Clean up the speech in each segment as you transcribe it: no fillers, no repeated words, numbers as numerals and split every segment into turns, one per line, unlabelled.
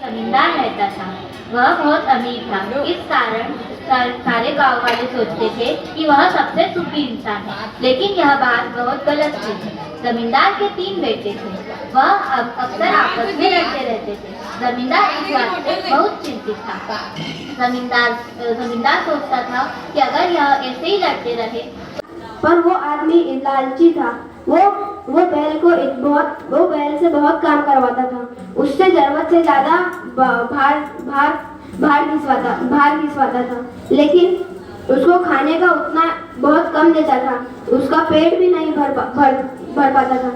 जमींदार रहता था। वह बहुत अमीर था, इस कारण सारे गांव वाले सोचते थे कि वह सबसे सुखी इंसान है। लेकिन यह बात बहुत गलत थी। जमींदार के 3 बेटे थे। वह अक्सर आपस में लड़ते रहते थे। जमींदार इस बात से बहुत चिंतित था। जमींदार सोचता था कि अगर यह ऐसे ही लड़ते रहे।
पर वो आदमी लालची था। वो बैल से बहुत काम करवाता था। उससे जरूरत से ज्यादा भार घिसवाता था। लेकिन उसको खाने का उतना बहुत कम देता था। उसका पेट भी नहीं भर पाता था।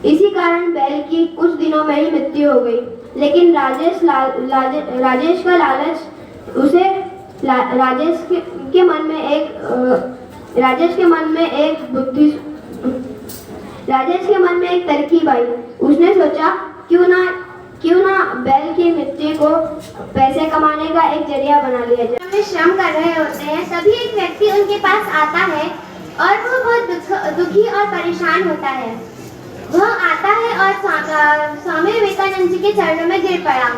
इसी कारण बैल की कुछ दिनों में ही मृत्यु हो गई। लेकिन राजेश का लालच उसे राजेश के मन में एक तरकीब आई। उसने सोचा क्यों ना बैल की मृत्यु को पैसे कमाने का एक जरिया बना लिया जाए।
वे श्रम कर रहे होते हैं, तभी एक व्यक्ति उनके पास आता है और वो बहुत दुखी और परेशान होता है। वह आता है और स्वामी विवेकानंद जी के चरणों में गिर पड़ा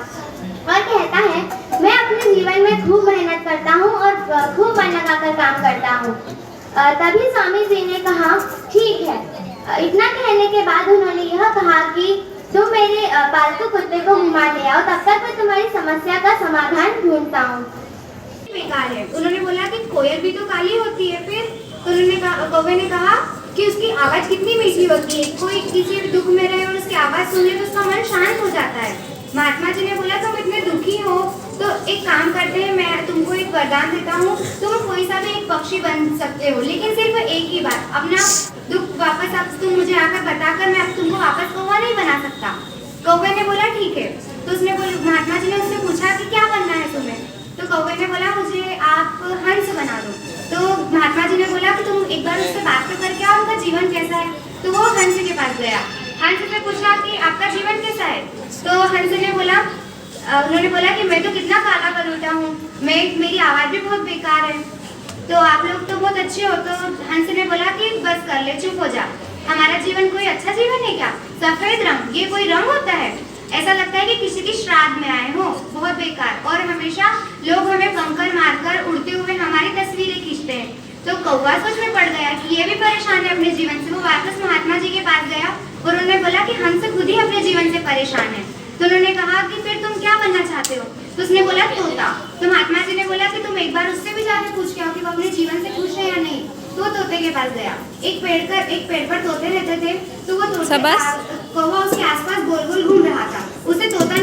और कहता है, मैं अपने जीवन में खूब मेहनत करता हूँ और खूब मन लगाकर काम करता हूँ। तभी स्वामी जी ने कहा, ठीक है। इतना कहने के बाद उन्होंने यह कहा कि तुम मेरे पालतू कुत्ते को घुमा ले आओ, तब तक मैं तुम्हारी समस्या का समाधान ढूंढता हूँ।
बेकार है। उन्होंने बोला कि कोयल भी तो काली होती है। फिर तो कौवे ने कहा कि उसकी आवाज कितनी मीठी होती है। कोई किसी दुख में रहे और उसकी आवाज सुने तो उसका मन शांत हो जाता है। महात्मा जी ने बोला, तुम इतने दुखी हो तो एक काम करते हैं, मैं तुमको एक वरदान देता हूँ। तुम कोई सा भी एक पक्षी बन सकते हो, लेकिन सिर्फ एक ही बार, अपना दुख वापस अब तुम मुझे आकर बताकर मैं अब तुमको वापस कौवा नहीं बना सकता। कौवे ने बोला ठीक है। तो महात्मा जी ने उससे पूछा कि क्या बनना है तुम्हें। तो कौवे ने बोला, मुझे आप हंस बना दो। तो महात्मा जी ने बोला कि तुम एक बार उससे बात तो करके आओ, उनका जीवन कैसा है। तो वो हंस के पास गया। हंस से पूछा कि आपका जीवन कैसा है। तो हंस ने बोला, उन्होंने बोला कि मैं तो कितना काला कलूटा हूँ, मेरी आवाज़ भी बहुत बेकार है, तो आप लोग तो बहुत अच्छे हो। तो हंस ने बोला कि बस कर ले, चुप हो जा। हमारा जीवन कोई अच्छा जीवन है क्या? सफेद रंग, ये कोई रंग होता है? ऐसा लगता है कि किसी की श्राद्ध में आए हो, बहुत बेकार। और हमेशा लोग हमें कंकर मारकर उड़ते हुए हमारी तस्वीरें खींचते हैं। तो कौवा सोच में पड़ गया कि ये भी परेशान है अपने जीवन से। वो वापस महात्मा जी के पास गया और उन्होंने बोला कि हंस खुद ही अपने जीवन से परेशान है। तो उन्होंने कहा कि फिर तुम क्या बनना चाहते हो। तो उसने बोला तोता। तो महात्मा जी ने बोला कि तुम एक बार उससे भी जाकर पूछ के आओ कि वो अपने जीवन से खुश है या नहीं। तो तोते के पास गया। एक पेड़ पर तोते रहते थे। तो वो कौवा उसके आसपास गोल गोल घूम रहा था। उसे तोता